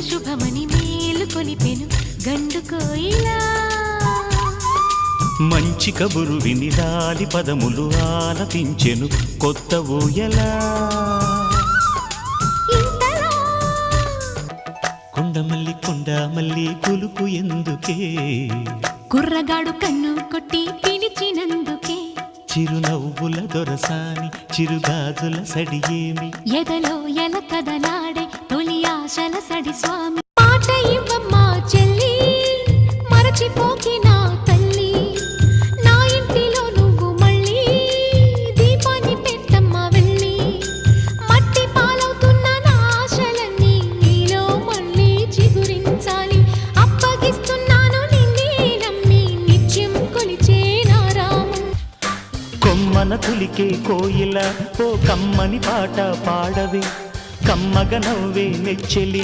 శుభమని మేలు కొలిపెను గండు కోయిలా మంచి కబురు విని రాలి పదములు ఆలపించెను కొత్త ఊయలా కొండమల్లి కులుకు ఎందుకే కుర్రగాడు కన్ను కొట్టి పిలిచినందుకే చిరునవ్వుల దొరసాని చిరుగాజుల సడియేమి ఎదలో ఎల కదలాడే తొలి ఆశల సడి స్వామి మాట ఇవ్వమ్మా చెల్లి మరచిపోకి నా తల్లి నా ఇంటిలో నువ్వు మళ్ళీ దీపాన్ని పెట్టమ్మా వెళ్ళి మట్టి పాలవుతున్న నా ఆశలన్నీ నీలో మళ్ళీ చిగురించాలి అప్పగిస్తున్నాను నిన్నే నమ్మి నిత్యం కొలిచే నా రాము కొమ్మన కులికే కోయిల ఓ కమ్మని పాట పాడవే కమ్మగ నవ్వే నెచ్చెలి